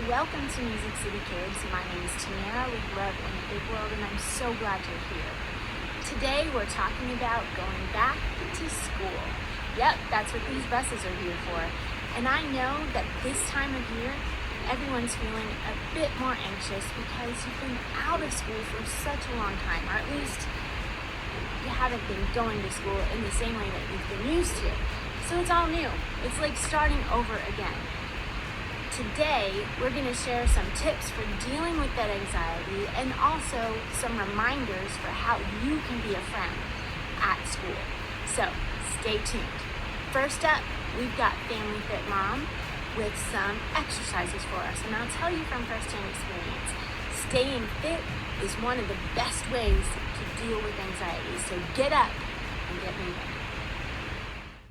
Welcome to Music City Kids. My name is Tamara with Love in the Big World, and I'm so glad you're here. Today we're talking about going back to school. Yep, that's what these buses are here for. And I know that this time of year, everyone's feeling a bit more anxious because you've been out of school for such a long time, or at least you haven't been going to school in the same way that you've been used to. So it's all new. It's like starting over again. Today, we're going to share some tips for dealing with that anxiety and also some reminders for how you can be a friend at school. So, stay tuned. First up, we've got Family Fit Mom with some exercises for us. And I'll tell you from first-hand experience, staying fit is one of the best ways to deal with anxiety. So get up and get moving.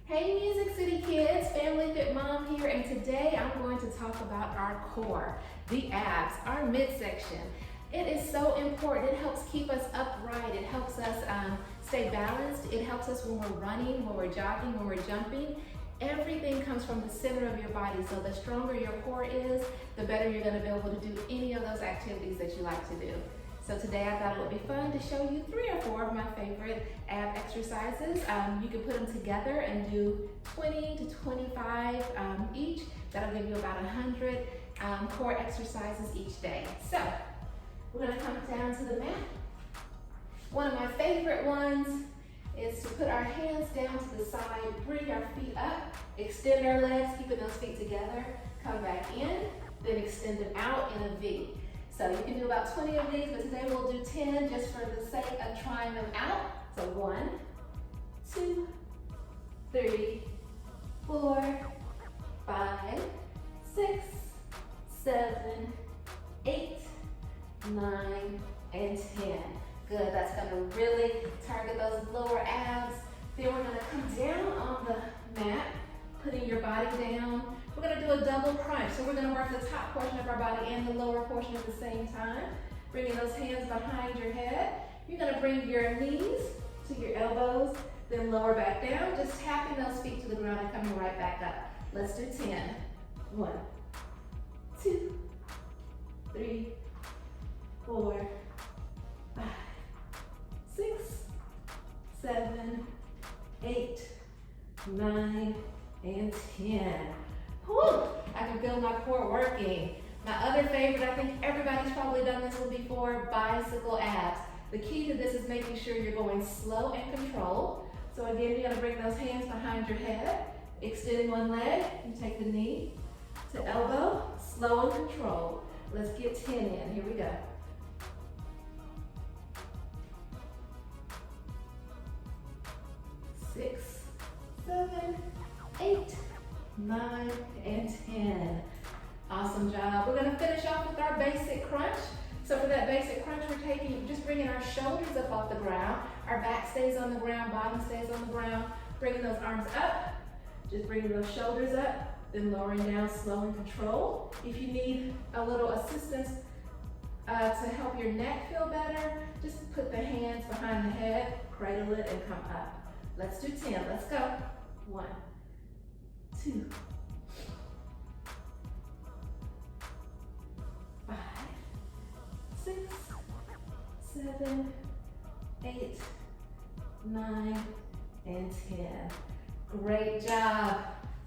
Hey Music City Kids, Family Fit Mom here, and today I'm going to talk about our core, the abs, our midsection. It is so important. It helps keep us upright. It helps us stay balanced. It helps us when we're running, when we're jogging, when we're jumping. Everything comes from the center of your body, so the stronger your core is, the better you're going to be able to do any of those activities that you like to do. So today I thought it would be fun to show you 3 or 4 of my favorite ab exercises. You can put them together and do 20 to 25 each. That'll give you about 100 core exercises each day. So we're gonna come down to the mat. One of my favorite ones is to put our hands down to the side, bring our feet up, extend our legs, keeping those feet together, come back in, then extend them out in a V. So you can do about 20 of these, but today we'll do 10 just for the sake of trying them out. So 1, 2, 3, 4, 5, 6, 7, 8, 9, and 10. Good, that's gonna really target those lower abs. Then we're gonna come down on the mat, putting your body down. We're gonna do a double crunch. So we're gonna work the top portion of our body and the lower portion at the same time. Bringing those hands behind your head. You're gonna bring your knees to your elbows, then lower back down, just tapping those feet to the ground and coming right back up. Let's do 10. 1, 2, 3, 4, 5, 6, 7, 8, 9, and 10. Whew, I can feel my core working. My other favorite, I think everybody's probably done this one before, bicycle abs. The key to this is making sure you're going slow and controlled. So again, you're gonna bring those hands behind your head, extend one leg, you take the knee to elbow, slow and controlled. Let's get 10 in, here we go. 6, 7, 8, 9, and 10. Awesome job. We're gonna finish off with our basic crunch. So for that basic crunch, we're just bringing our shoulders up off the ground. Our back stays on the ground, bottom stays on the ground. Bringing those arms up, just bringing those shoulders up, then lowering down, slow and controlled. If you need a little assistance to help your neck feel better, just put the hands behind the head, cradle it, and come up. Let's do 10, let's go. 1, 2, 5, 6, 7, 8, 9, and 10. Great job.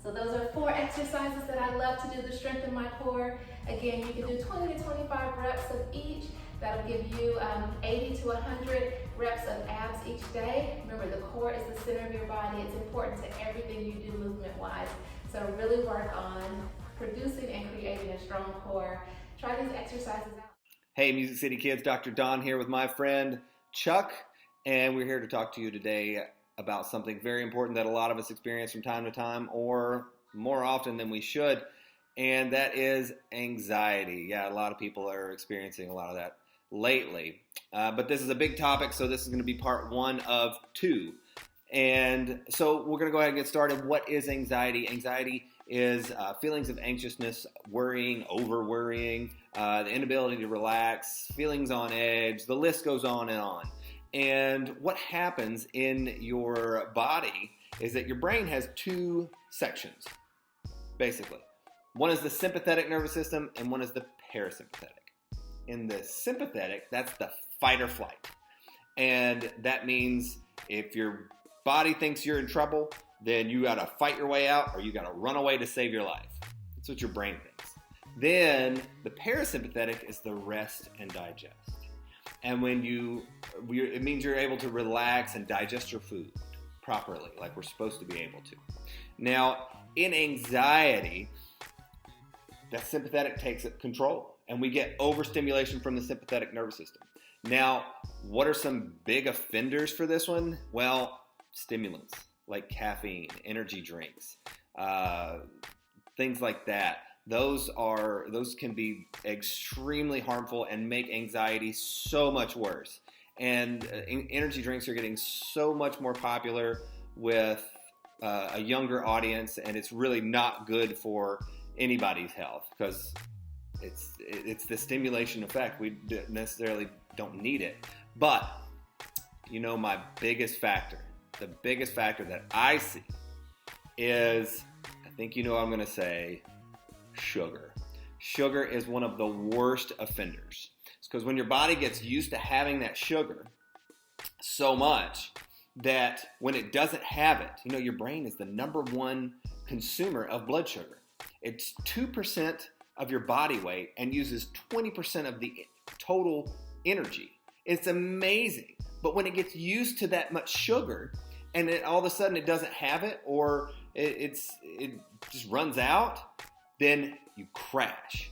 So those are 4 exercises that I love to do to strengthen my core. Again, you can do 20 to 25 reps of each. That'll give you 80 to 100 reps of abs each day. Remember, the core is the center of your body. It's important to everything you do movement-wise. So really work on producing and creating a strong core. Try these exercises out. Hey, Music City Kids, Dr. Don here with my friend Chuck, and we're here to talk to you today about something very important that a lot of us experience from time to time, or more often than we should, and that is anxiety. Yeah, a lot of people are experiencing a lot of that lately. But this is a big topic, so this is going to be part 1 of 2. And so we're going to go ahead and get started. What is anxiety? Anxiety is feelings of anxiousness, worrying, over-worrying, the inability to relax, feelings on edge, the list goes on and on. And what happens in your body is that your brain has 2 sections, basically. One is the sympathetic nervous system and one is the parasympathetic. In the sympathetic, that's the fight or flight. And that means if your body thinks you're in trouble, then you gotta fight your way out or you gotta run away to save your life. That's what your brain thinks. Then the parasympathetic is the rest and digest. And it means you're able to relax and digest your food properly, like we're supposed to be able to. Now, in anxiety, that sympathetic takes control, and we get overstimulation from the sympathetic nervous system. Now, what are some big offenders for this one? Well, stimulants like caffeine, energy drinks, things like that. Those can be extremely harmful and make anxiety so much worse. And energy drinks are getting so much more popular with a younger audience, and it's really not good for anybody's health because it's the stimulation effect. We necessarily don't need it. But, my biggest factor, the biggest factor that I see is, I think what I'm going to say, sugar. Sugar is one of the worst offenders. It's because when your body gets used to having that sugar so much that when it doesn't have it, your brain is the number one consumer of blood sugar. It's 2% of your body weight and uses 20% of the total energy. It's amazing. But when it gets used to that much sugar and all of a sudden it doesn't have it or it just runs out, then you crash.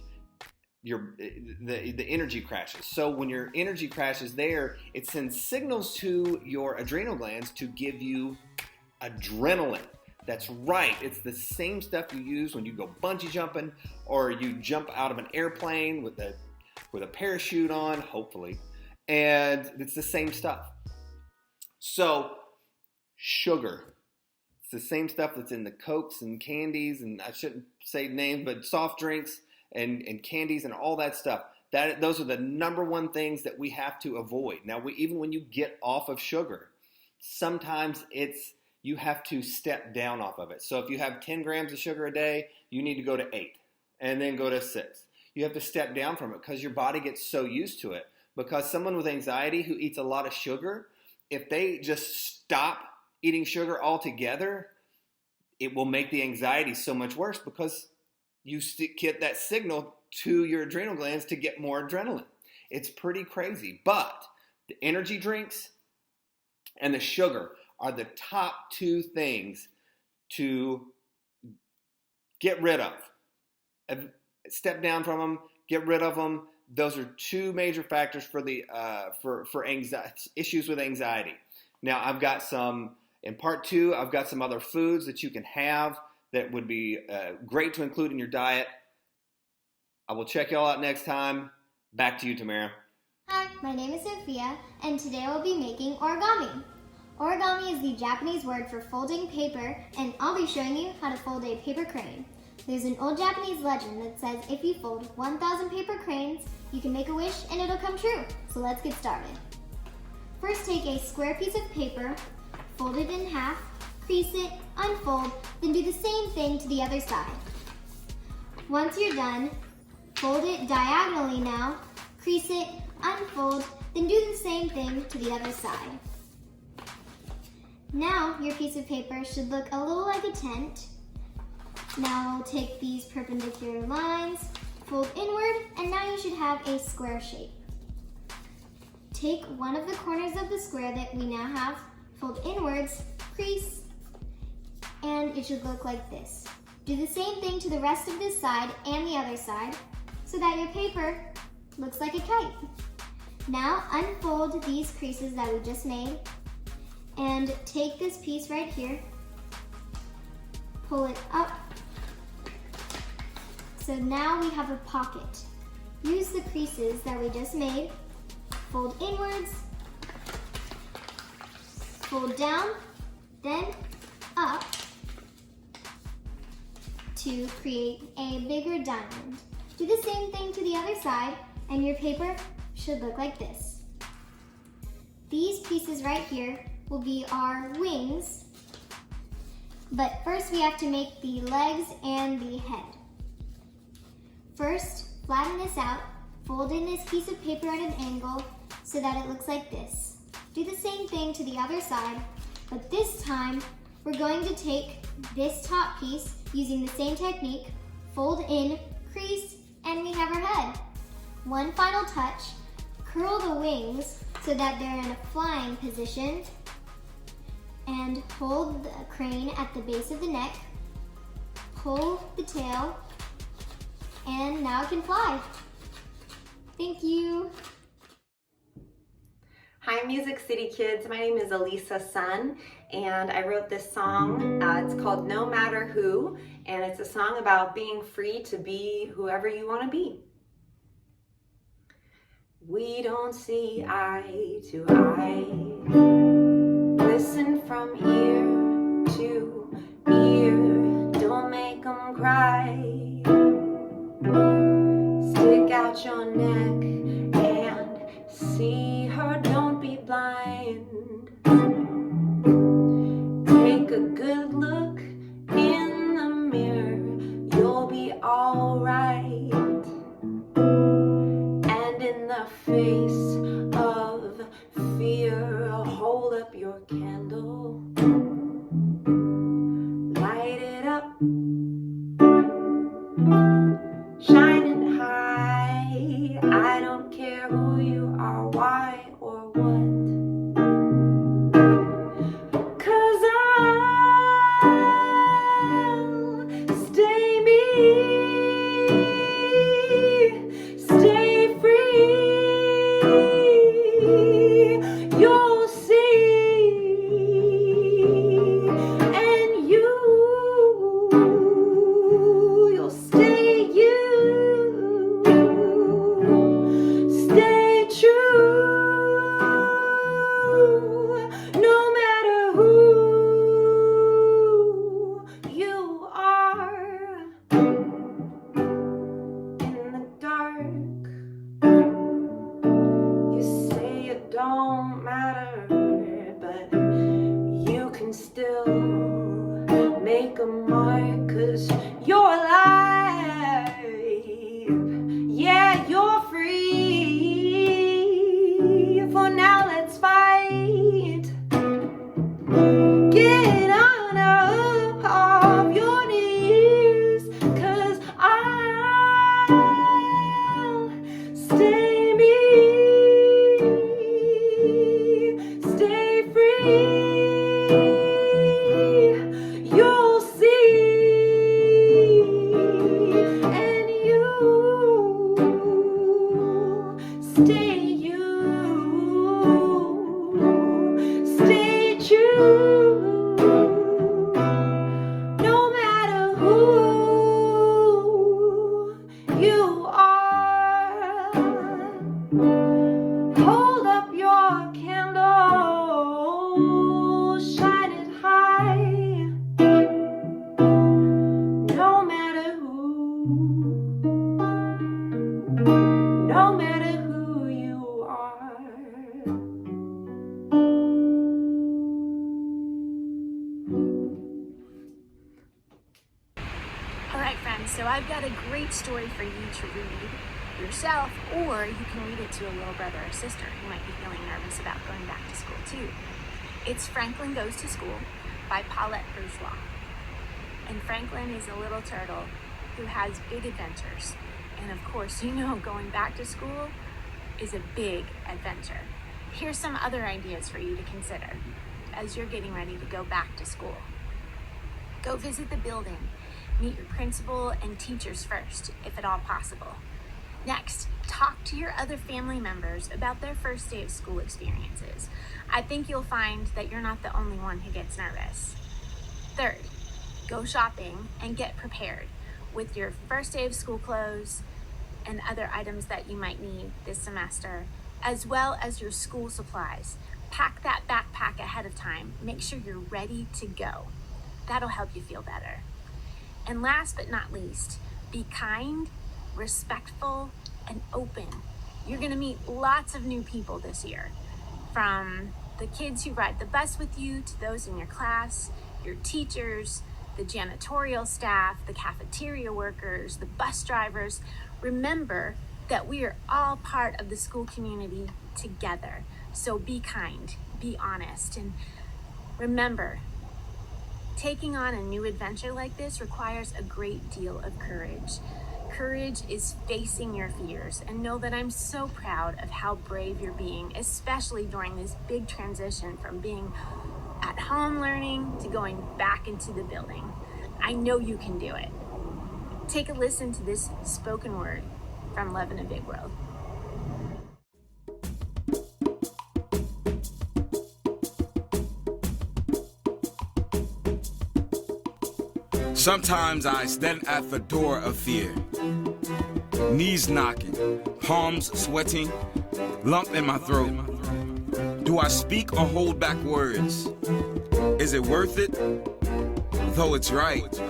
The energy crashes. So when your energy crashes there, it sends signals to your adrenal glands to give you adrenaline. That's right. It's the same stuff you use when you go bungee jumping or you jump out of an airplane with a parachute on, hopefully. And it's the same stuff. So sugar. It's the same stuff that's in the Cokes and candies, and I shouldn't say names, but soft drinks and candies and all that stuff. Those are the number one things that we have to avoid. Now, even when you get off of sugar, sometimes you have to step down off of it. So if you have 10 grams of sugar a day, you need to go to 8 and then go to 6. You have to step down from it because your body gets so used to it. Because someone with anxiety who eats a lot of sugar, if they just stop eating sugar altogether, it will make the anxiety so much worse because you get that signal to your adrenal glands to get more adrenaline. It's pretty crazy. But the energy drinks and the sugar are the top two things to get rid of. Step down from them, get rid of them. Those are two major factors for issues with anxiety. Now, I've got in part 2, I've got some other foods that you can have that would be great to include in your diet. I will check y'all out next time. Back to you, Tamara. Hi, my name is Sophia, and today I will be making origami. Origami is the Japanese word for folding paper, and I'll be showing you how to fold a paper crane. There's an old Japanese legend that says if you fold 1,000 paper cranes, you can make a wish and it'll come true. So let's get started. First, take a square piece of paper, fold it in half, crease it, unfold, then do the same thing to the other side. Once you're done, fold it diagonally now, crease it, unfold, then do the same thing to the other side. Now your piece of paper should look a little like a tent. Now we'll take these perpendicular lines, fold inward, and now you should have a square shape. Take one of the corners of the square that we now have, fold inwards, crease, and it should look like this. Do the same thing to the rest of this side and the other side so that your paper looks like a kite. Now unfold these creases that we just made and take this piece right here, pull it up. So now we have a pocket. Use the creases that we just made, fold inwards, fold down, then up to create a bigger diamond. Do the same thing to the other side and your paper should look like this. These pieces right here will be our wings, but first we have to make the legs and the head. First, flatten this out, fold in this piece of paper at an angle so that it looks like this. Do the same thing to the other side, but this time we're going to take this top piece using the same technique, fold in, crease, and we have our head. One final touch, curl the wings so that they're in a flying position, and hold the crane at the base of the neck, pull the tail, and now it can fly. Thank you. Hi Music City kids, my name is Ellisa Sun and I wrote this song. It's called No Matter Who, and it's a song about being free to be whoever you want to be. We don't see eye to eye, listen from ear to ear, don't make them cry. Stick out your neck and see her, don't be blind. Take a good look in the mirror, you'll be alright. And in the face of fear, hold up your candle, light it up, shine it high. I don't care who you are, why or what, 'cause I'll stay me, stay free. You'll see, and you'll stay you, stay true, no matter who you are. In the dark, you say it don't matter, but you can still make a mark, 'cause you're alive. Yeah, you're free. For now, let's fight. Get on up off your knees, 'cause I'll stay me, stay free. You'll see, and you'll stay you, stay true, no matter who you are. Hold up your candle, shine it high, no matter who you are. All right, friends, so I've got a great story for you to read yourself, or you can read it to a little brother or sister who might be feeling nervous about going back to school too. It's Franklin Goes to School by Paulette Bourgeois. And Franklin is a little turtle who has big adventures. And of course, you know, going back to school is a big adventure. Here's some other ideas for you to consider as you're getting ready to go back to school. Go visit the building. Meet your principal and teachers first, if at all possible. Next, talk to your other family members about their first day of school experiences. I think you'll find that you're not the only one who gets nervous. Third, go shopping and get prepared with your first day of school clothes and other items that you might need this semester, as well as your school supplies. Pack that backpack ahead of time. Make sure you're ready to go. That'll help you feel better. And last but not least, be kind, respectful, and open. You're gonna meet lots of new people this year, from the kids who ride the bus with you to those in your class, your teachers, the janitorial staff, the cafeteria workers, the bus drivers. Remember that we are all part of the school community together. So be kind, be honest, and remember, taking on a new adventure like this requires a great deal of courage. Courage is facing your fears, and know that I'm so proud of how brave you're being, especially during this big transition from being at home learning to going back into the building. I know you can do it. Take a listen to this spoken word from Love in a Big World. Sometimes I stand at the door of fear, knees knocking, palms sweating, lump in my throat. Do I speak or hold back words? Is it worth it? Though it's right.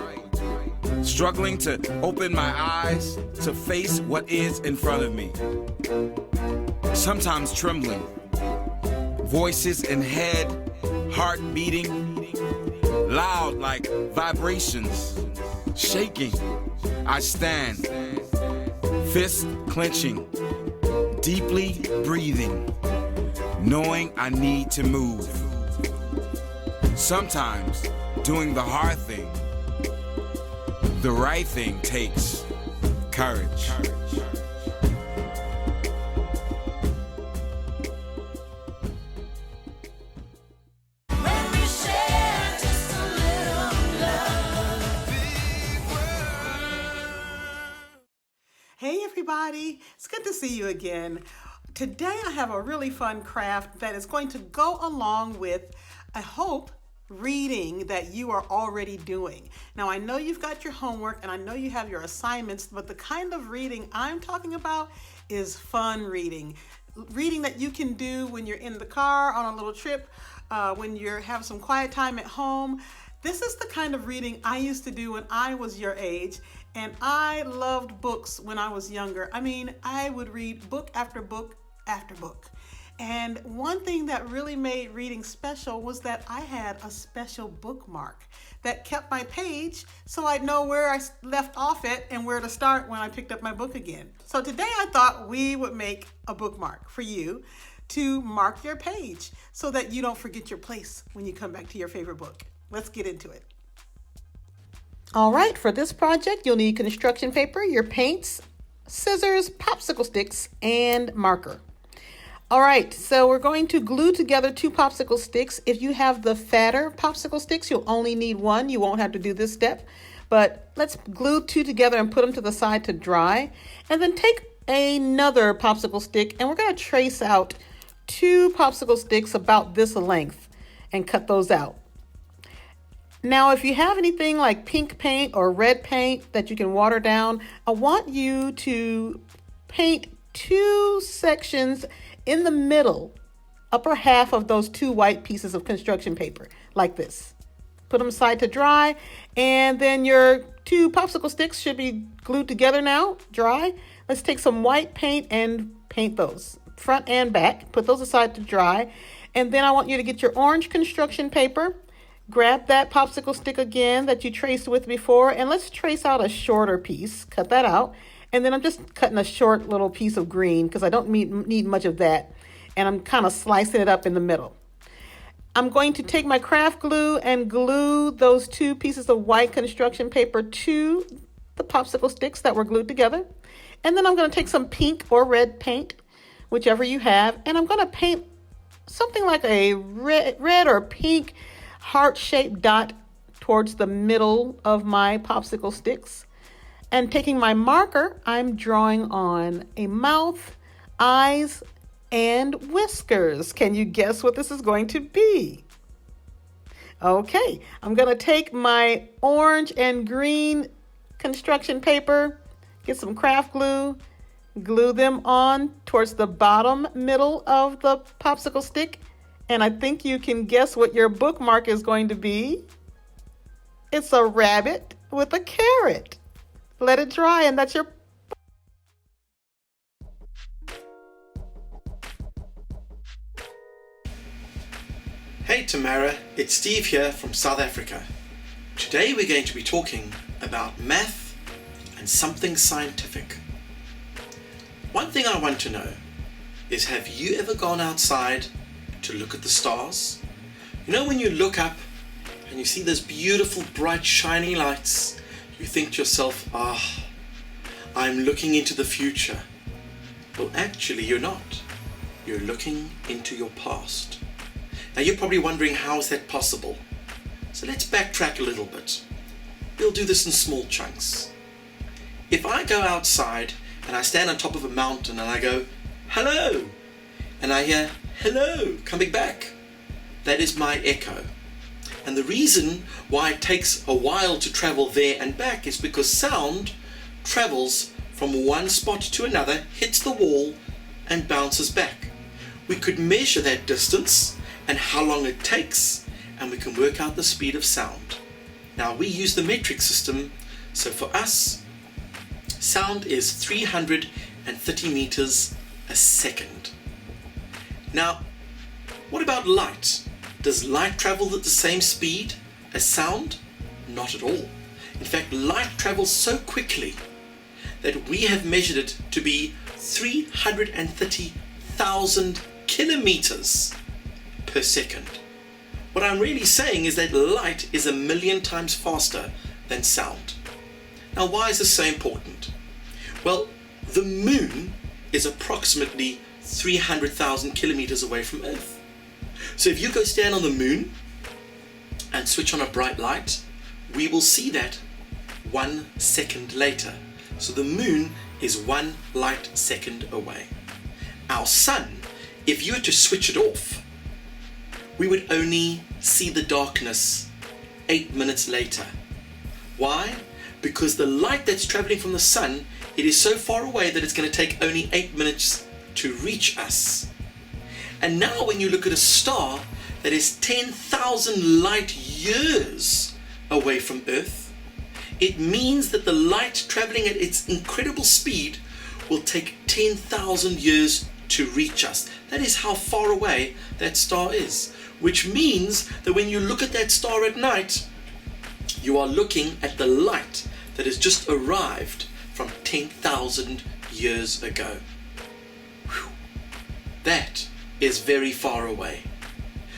Struggling to open my eyes to face what is in front of me. Sometimes trembling, voices in head, heart beating, loud like vibrations, shaking. I stand, fist clenching, deeply breathing, knowing I need to move. Sometimes doing the hard thing, the right thing takes courage. Hey everybody, it's good to see you again. Today I have a really fun craft that is going to go along with, I hope, reading that you are already doing. Now I know you've got your homework and I know you have your assignments, but the kind of reading I'm talking about is fun reading. Reading that you can do when you're in the car on a little trip, when you have some quiet time at home. This is the kind of reading I used to do when I was your age, and I loved books when I was younger. I mean, I would read book after book after book. And one thing that really made reading special was that I had a special bookmark that kept my page so I'd know where I left off it and where to start when I picked up my book again. So today I thought we would make a bookmark for you to mark your page so that you don't forget your place when you come back to your favorite book. Let's get into it. All right, for this project, you'll need construction paper, your paints, scissors, popsicle sticks, and marker. All right, so we're going to glue together 2 popsicle sticks. If you have the fatter popsicle sticks, you'll only need 1. You won't have to do this step. But let's glue 2 together and put them to the side to dry. And then take another popsicle stick and we're going to trace out 2 popsicle sticks about this length and cut those out. Now, if you have anything like pink paint or red paint that you can water down, I want you to paint 2 sections in the middle, upper half of those 2 white pieces of construction paper, like this. Put them aside to dry, and then your 2 popsicle sticks should be glued together now, dry. Let's take some white paint and paint those, front and back. Put those aside to dry, and then I want you to get your orange construction paper. Grab that popsicle stick again that you traced with before, and let's trace out a shorter piece. Cut that out. And then I'm just cutting a short little piece of green because I don't need much of that. And I'm kind of slicing it up in the middle. I'm going to take my craft glue and glue those 2 pieces of white construction paper to the popsicle sticks that were glued together. And then I'm going to take some pink or red paint, whichever you have, and I'm going to paint something like a red or pink heart-shaped dot towards the middle of my popsicle sticks. And taking my marker, I'm drawing on a mouth, eyes, and whiskers. Can you guess what this is going to be? Okay, I'm going to take my orange and green construction paper, get some craft glue, glue them on towards the bottom middle of the popsicle stick, and I think you can guess what your bookmark is going to be. It's a rabbit with a carrot. Let it dry, and that's your... Hey Tamara, it's Steve here from South Africa. Today we're going to be talking about math and something scientific. One thing I want to know is, have you ever gone outside to look at the stars? You know, when you look up and you see those beautiful bright shiny lights, you think to yourself, I'm looking into the future. Well, actually you're not. You're looking into your past. Now you're probably wondering, how is that possible? So let's backtrack a little bit. We'll do this in small chunks. If I go outside and I stand on top of a mountain and I go, hello, and I hear, hello, coming back, that is my echo. And the reason why it takes a while to travel there and back is because sound travels from one spot to another, hits the wall, and bounces back. We could measure that distance and how long it takes, and we can work out the speed of sound. Now we use the metric system, so for us, sound is 330 meters a second. Now, what about light? Does light travel at the same speed as sound? Not at all. In fact, light travels so quickly that we have measured it to be 330,000 kilometers per second. What I'm really saying is that light is 1,000,000 times faster than sound. Now, why is this so important? Well, the moon is approximately 300,000 kilometers away from Earth. So if you go stand on the moon and switch on a bright light, we will see that 1 second later. So the moon is 1 light second away. Our sun, if you were to switch it off, we would only see the darkness 8 minutes later. Why? Because the light that's traveling from the sun, it is so far away that it's going to take only 8 minutes to reach us. And now when you look at a star that is 10,000 light years away from Earth, it means that the light traveling at its incredible speed will take 10,000 years to reach us. That is how far away that star is. Which means that when you look at that star at night, you are looking at the light that has just arrived from 10,000 years ago. Whew. That is very far away.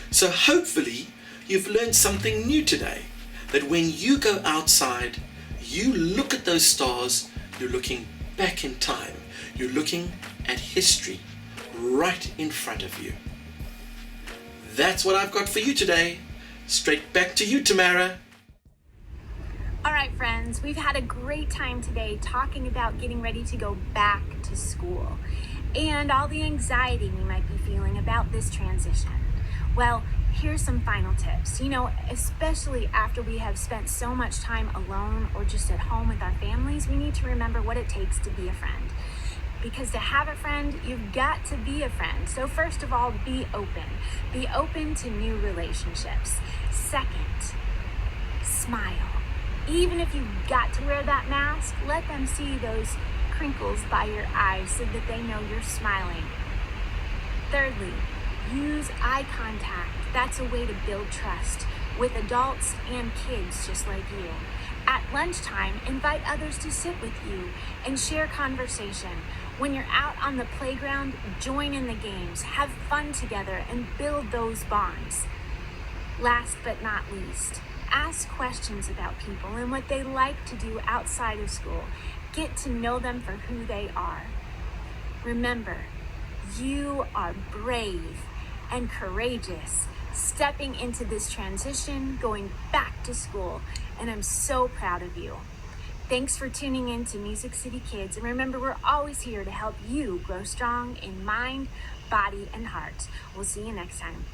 So hopefully you've learned something new today, that when you go outside, you look at those stars, you're looking back in time, you're looking at history right in front of you. That's what I've got for you today. Straight back to you, Tamara. All right, friends, we've had a great time today talking about getting ready to go back to school and all the anxiety we might be feeling about this transition. Well, here's some final tips. You know, especially after we have spent so much time alone or just at home with our families, we need to remember what it takes to be a friend. Because to have a friend, you've got to be a friend. So first of all, be open. Be open to new relationships. Second, smile. Even if you've got to wear that mask, let them see those crinkles by your eyes so that they know you're smiling. Thirdly, use eye contact. That's a way to build trust with adults and kids just like you. At lunchtime, invite others to sit with you and share conversation. When you're out on the playground, join in the games, have fun together, and build those bonds. Last but not least, ask questions about people and what they like to do outside of school. Get to know them for who they are. Remember, you are brave and courageous, stepping into this transition, going back to school, and I'm so proud of you. Thanks for tuning in to Music City Kids, and remember, we're always here to help you grow strong in mind, body, and heart. We'll see you next time.